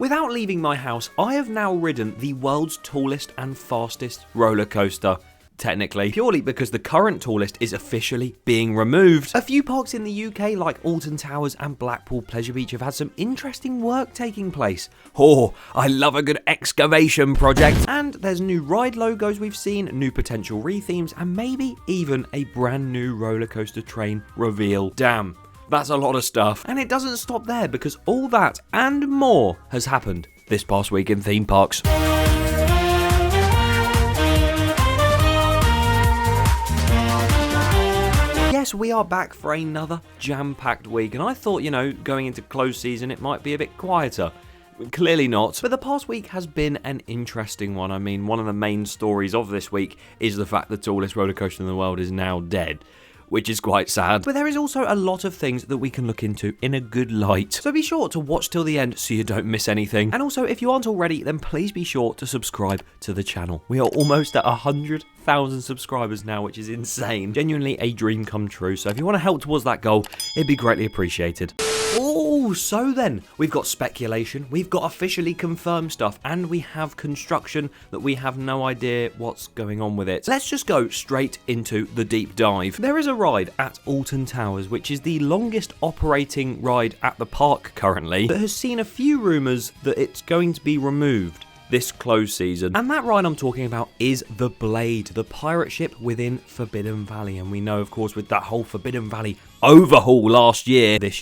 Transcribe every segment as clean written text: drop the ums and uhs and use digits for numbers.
Without leaving my house, I have now ridden the world's tallest and fastest roller coaster. Technically, purely because the current tallest is officially being removed. A few parks in the UK like Alton Towers and Blackpool Pleasure Beach have had some interesting work taking place. Oh, I love a good excavation project. And there's new ride logos we've seen, new potential rethemes, and maybe even a brand new roller coaster train reveal. Damn. That's a lot of stuff. And it doesn't stop there, because all that and more has happened this past week in theme parks. Yes, we are back for another jam-packed week, and I thought, going into close season it might be a bit quieter. Clearly not. But the past week has been an interesting one. I mean, one of the main stories of this week is the fact the tallest roller coaster in the world is now dead, which is quite sad. But there is also a lot of things that we can look into in a good light. So be sure to watch till the end so you don't miss anything. And also, if you aren't already, then please be sure to subscribe to the channel. We are almost at 100,000 subscribers now, which is insane. Genuinely a dream come true. So if you want to help towards that goal, it'd be greatly appreciated. Oh, so then, we've got speculation, we've got officially confirmed stuff, and we have construction that we have no idea what's going on with it. Let's just go straight into the deep dive. There is a ride at Alton Towers, which is the longest operating ride at the park currently, that has seen a few rumours that it's going to be removed this close season. And that ride I'm talking about is the Blade, the pirate ship within Forbidden Valley. And we know, of course, with that whole Forbidden Valley overhaul this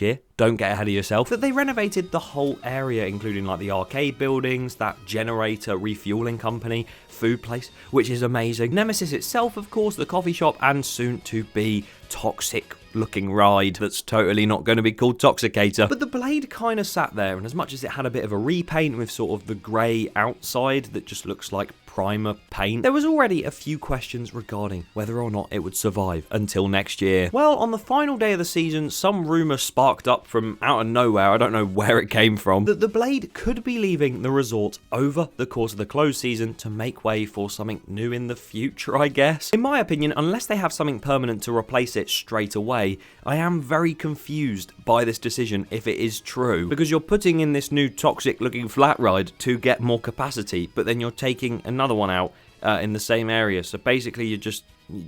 year, don't get ahead of yourself, that they renovated the whole area, including like the arcade buildings, that generator refueling company, food place, which is amazing. Nemesis itself, of course, the coffee shop, and soon to be toxic looking ride that's totally not going to be called Toxicator. But the Blade kind of sat there, and as much as it had a bit of a repaint with sort of the grey outside that just looks like primer paint, there was already a few questions regarding whether or not it would survive until next year. Well, on the final day of the season, some rumour sparked up from out of nowhere, I don't know where it came from, that the Blade could be leaving the resort over the course of the closed season to make way for something new in the future, I guess. In my opinion, unless they have something permanent to replace it straight away, I am very confused by this decision if it is true, because you're putting in this new toxic looking flat ride to get more capacity, but then you're taking another one out in the same area, so basically you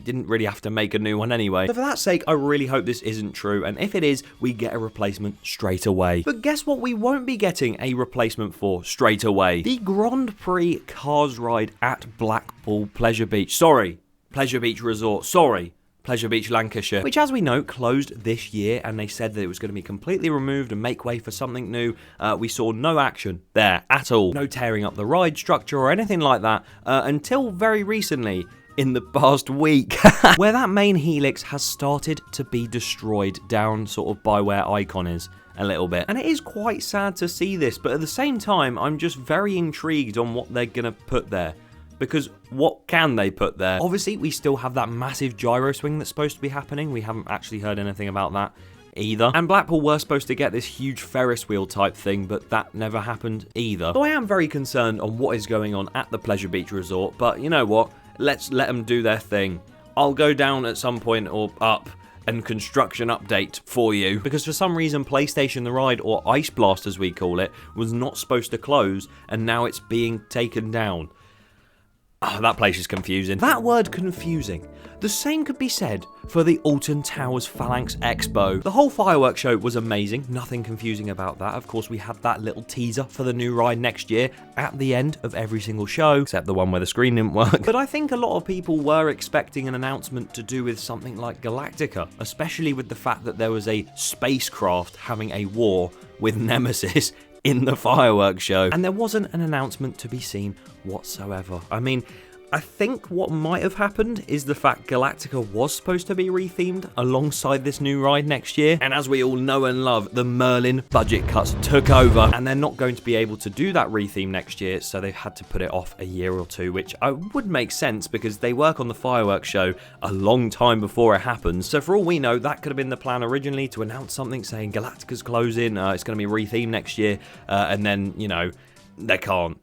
didn't really have to make a new one anyway. So for that sake, I really hope this isn't true, and if it is, we get a replacement straight away. But guess what we won't be getting a replacement for straight away? The Grand Prix Cars ride at Blackpool Pleasure Beach. Pleasure Beach Resort. Pleasure Beach, Lancashire, which, as we know, closed this year, and they said that it was going to be completely removed and make way for something new. We saw no action there at all. No tearing up the ride structure or anything like that until very recently, in the past week, where that main helix has started to be destroyed down sort of by where Icon is a little bit. And it is quite sad to see this, but at the same time, I'm just very intrigued on what they're going to put there. Because what can they put there? Obviously, we still have that massive gyro swing that's supposed to be happening. We haven't actually heard anything about that either. And Blackpool were supposed to get this huge Ferris wheel type thing, but that never happened either. So I am very concerned on what is going on at the Pleasure Beach Resort, but you know what? Let's let them do their thing. I'll go down at some point or up and construction update for you, because for some reason PlayStation the Ride, or Ice Blast as we call it, was not supposed to close, and now it's being taken down. Oh, that place is confusing. That word confusing. The same could be said for the Alton Towers Phalanx Expo. The whole fireworks show was amazing. Nothing confusing about that. Of course, we had that little teaser for the new ride next year at the end of every single show, except the one where the screen didn't work. But I think a lot of people were expecting an announcement to do with something like Galactica, especially with the fact that there was a spacecraft having a war with Nemesis in the fireworks show, and there wasn't an announcement to be seen whatsoever. I mean, I think what might have happened is the fact Galactica was supposed to be rethemed alongside this new ride next year, and as we all know and love, the Merlin budget cuts took over, and they're not going to be able to do that retheme next year, so they've had to put it off a year or two, which would make sense because they work on the fireworks show a long time before it happens. So for all we know, that could have been the plan originally, to announce something saying Galactica's closing, it's going to be rethemed next year, and then, they can't.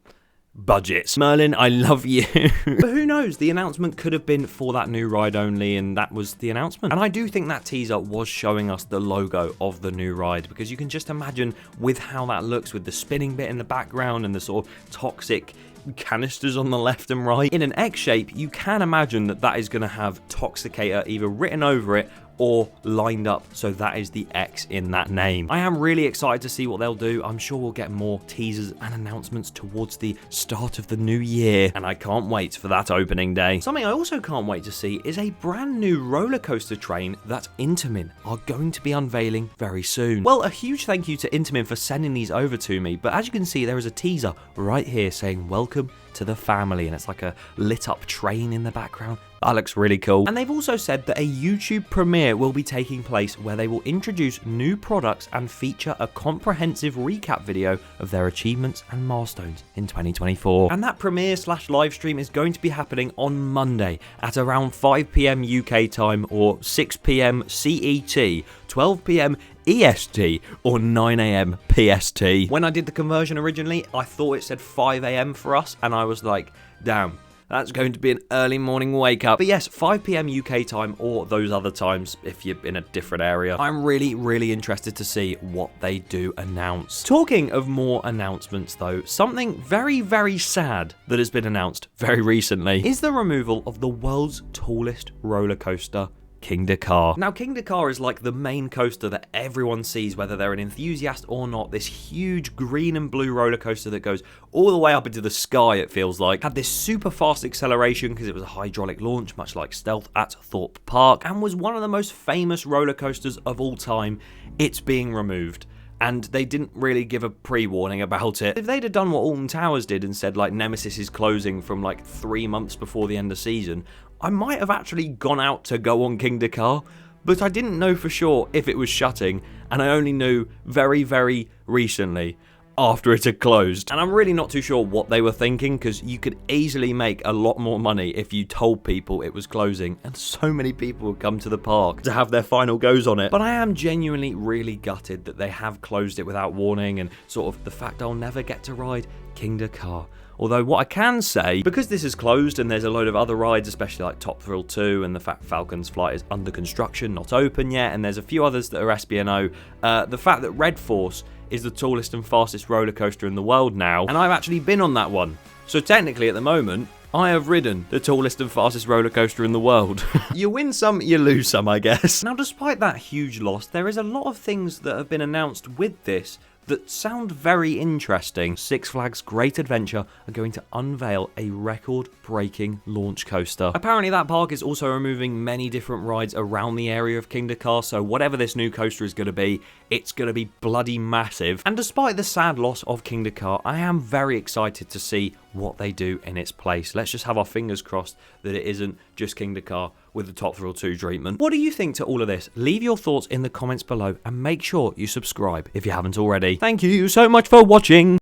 budgets. Merlin, I love you. But who knows? The announcement could have been for that new ride only, and that was the announcement. And I do think that teaser was showing us the logo of the new ride, because you can just imagine with how that looks, with the spinning bit in the background and the sort of toxic canisters on the left and right. In an X shape, you can imagine that that is going to have Toxicator either written over it or lined up, so that is the X in that name. I am really excited to see what they'll do. I'm sure we'll get more teasers and announcements towards the start of the new year, and I can't wait for that opening day. Something I also can't wait to see is a brand new roller coaster train that Intamin are going to be unveiling very soon. Well, a huge thank you to Intamin for sending these over to me, but as you can see, there is a teaser right here saying welcome to the family, and it's like a lit up train in the background. That looks really cool. And they've also said that a YouTube premiere will be taking place where they will introduce new products and feature a comprehensive recap video of their achievements and milestones in 2024. And that premiere / live stream is going to be happening on Monday at around 5 PM UK time, or 6 PM CET, 12 PM EST, or 9 AM PST. When I did the conversion originally, I thought it said 5 AM for us, and I was like, damn, that's going to be an early morning wake up. But yes, 5 PM UK time, or those other times if you're in a different area. I'm really interested to see what they do announce. Talking of more announcements though, something very sad that has been announced very recently is the removal of the world's tallest roller coaster, Kingda car. Now, Kingda car is like the main coaster that everyone sees, whether they're an enthusiast or not. This huge green and blue roller coaster that goes all the way up into the sky, it feels like. Had this super fast acceleration because it was a hydraulic launch, much like Stealth at Thorpe Park, and was one of the most famous roller coasters of all time. It's being removed, and they didn't really give a pre-warning about it. If they'd have done what Alton Towers did and said like Nemesis is closing from like 3 months before the end of season, I might have actually gone out to go on Kingda car, but I didn't know for sure if it was shutting, and I only knew very recently after it had closed. And I'm really not too sure what they were thinking, because you could easily make a lot more money if you told people it was closing, and so many people would come to the park to have their final goes on it. But I am genuinely really gutted that they have closed it without warning, and sort of the fact I'll never get to ride Kingda car. Although what I can say, because this is closed and there's a load of other rides, especially like Top Thrill 2 and the fact Falcon's Flight is under construction, not open yet, and there's a few others that are SBNO, the fact that Red Force is the tallest and fastest roller coaster in the world now, and I've actually been on that one. So technically at the moment, I have ridden the tallest and fastest roller coaster in the world. You win some, you lose some, I guess. Now, despite that huge loss, there is a lot of things that have been announced with this that sound very interesting. Six Flags Great Adventure are going to unveil a record-breaking launch coaster. Apparently that park is also removing many different rides around the area of Kingda car, so whatever this new coaster is going to be, it's going to be bloody massive. And despite the sad loss of Kingda car, I am very excited to see what they do in its place. Let's just have our fingers crossed that it isn't just Kingda car with the Top Thrill 2 treatment. What do you think to all of this? Leave your thoughts in the comments below, and make sure you subscribe if you haven't already. Thank you so much for watching.